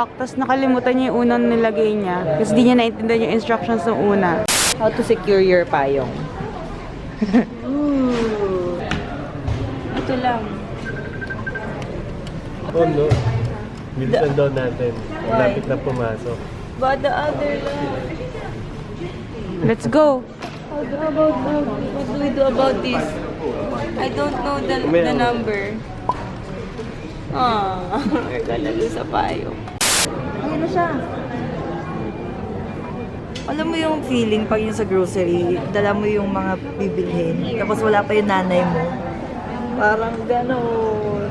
shock, tapos nakalimutan niya yung unang nilagay niya. Kasi di niya naintindihan yung instructions ng una. How to secure your payong. Ooh. Ito lang. Oh no. Bilisan daw natin. Lapit na pumasok. But the other lang. Let's go. What do we do about this? I don't know the number. We're gonna lose a payong. Ayun na siya. Alam mo yung feeling pag yung sa grocery, dala mo yung mga bibilhin, tapos wala pa yung nanay mo. Parang gano'n.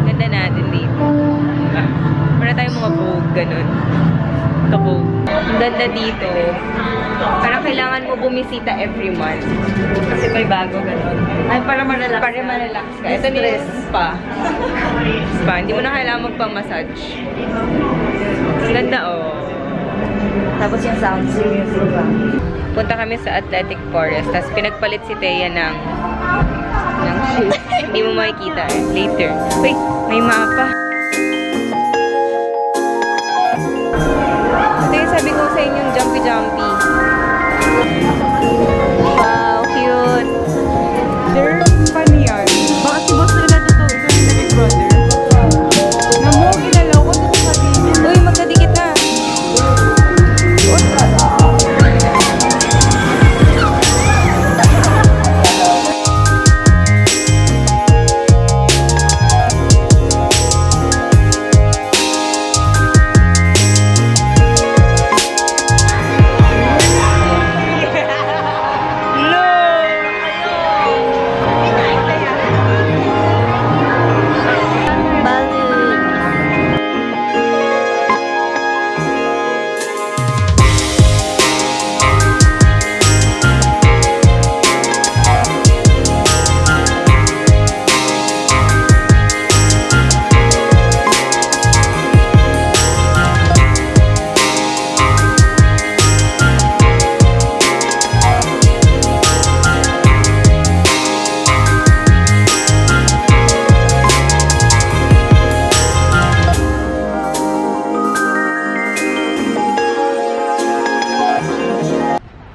Ganda natin dito. Para tayong mga Vogue, ganun. Kapog. Ang ganda dito. Parang kailangan mo bumisita every month. Kasi may bago, ganun. Ay, para ma-relax. Para ma-relax ka. Ito nila spa. Spa. Hindi mo na kailangan magpa-massage. Ang ganda, oh. Tapos yung sound system. Punta kami sa Athletic Forest. Tapos pinagpalit si Thea ng shoes. Hindi mo makikita eh. Later. Wait, may mapa. Ito yung sabi ko sa inyong jumpy-jumpy. Wow, cute. They're funny yan. Baka si boss nila totoo ito yung Big Brother. Namo, kilalaw ko ito sa sabihin. Uy, magkadikit na.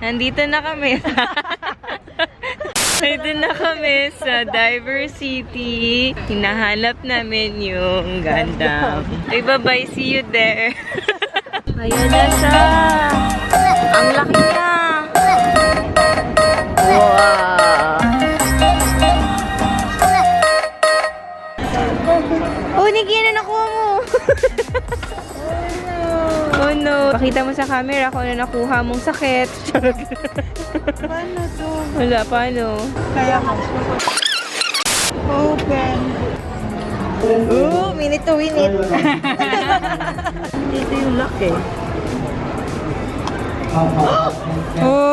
Nandito na kami. Nandito na kami sa Diversity. Hinahanap namin yung Gundam. Okay, bye-bye. See you there. Ayan na siya. Ang laki niya. Wow. Oh, Nikki, na nakuha mo. Oh no. Pakita mo sa camera kung ano nakuha mong sakit. Paano to? Wala, paano? Kaya mo. Open. Minute to win it. Dito yung lock eh. Oh!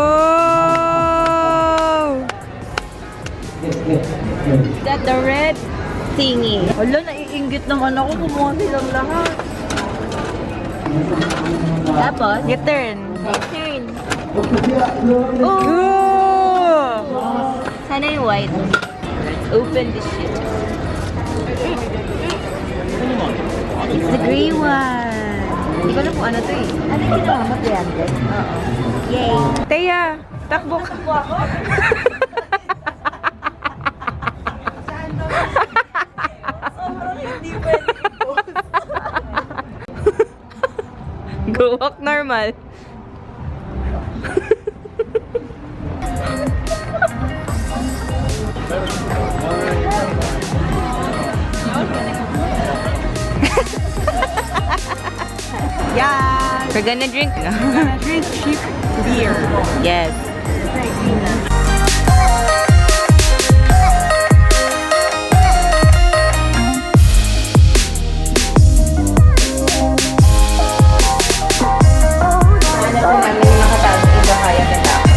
Is that the red thingy? Wala, naiinggit naman ako. Kumuha silang lahat. Tapos? Your turn. Turn. Oh! Sana yung white. Let's open this shit. It's the gray one. Hindi ko alam kung ano to eh. Ano yung ginawa mo, Triante? Oo. Yay. Teya, takbo ka. Sobrang hindi pwede i-post. Go walk normal. Yeah! We're gonna drink. Drink cheap beer. Yes. Namin yung nakatawag Izakaya Medaka.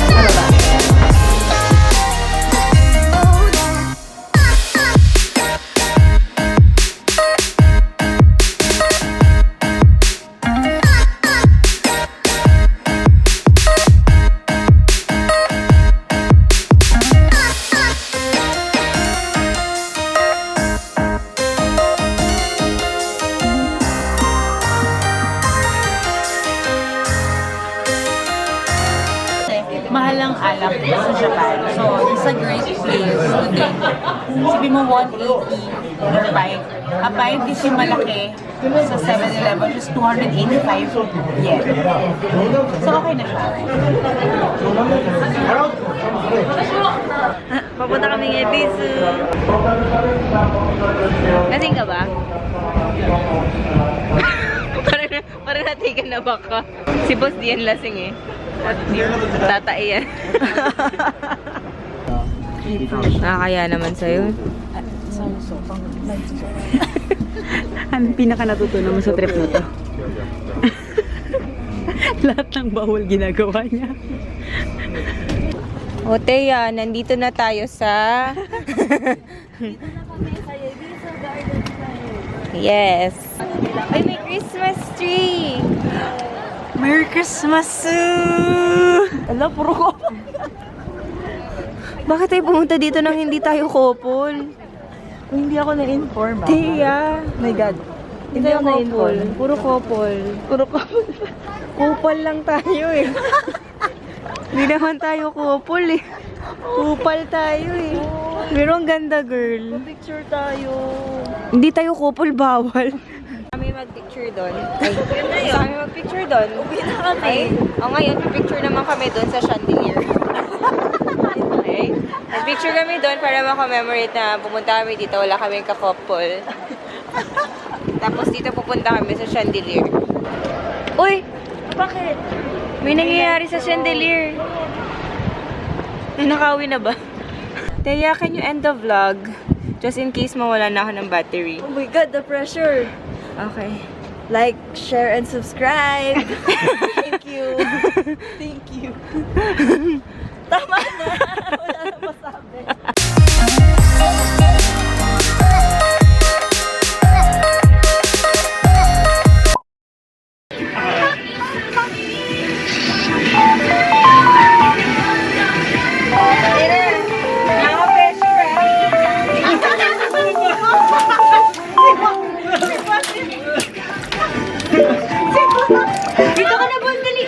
Ano ba? Mahal ang alak sa Japan. So, it's a great place to drink. Sabi mo 180 per pint. A pint is yung malaki sa 7-Eleven, which is 285 yen. So, okay na siya. Papunta kami ng Yebisu. Lasing ka ba? parang natigan na baka. Si Boss Dian lasing eh. At tatae yan. Nakakaya naman sa'yo. Ang pinaka natutunan mo sa trip na to? Lahat ng bawal ginagawa niya. O Teya, nandito na tayo sa... Yes. Ay, may Christmas tree! Merry Christmas! Ala, puro ko. Bakit tayo pumunta dito nang hindi tayo couple? Kung hindi ako na-inform ba? Teya! My God. Hindi tayo couple. Puro couple. Puro ko. Kupal lang tayo eh. Hindi naman tayo couple eh. Kupal tayo eh. Pero ang ganda, girl. Picture tayo. Hindi tayo couple, bawal. Kami mag-picture doon. Ay, kami mag-picture doon. Ay, ngayon, picture naman kami doon sa chandelier. Okay? Nag-picture kami doon para makammemorate na pumunta kami dito. Wala kaming ka-couple. Tapos dito pupunta kami sa chandelier. Uy! Bakit? May nangyayari sa chandelier. Ay, nakawi na ba? Teya, can you end the vlog? Just in case mawala na ako ng battery. Oh my God, the pressure. Okay. Like, share, and subscribe. Thank you. Thank you. Tama na. Wala na masabi. Dito ka na, Bon, dali!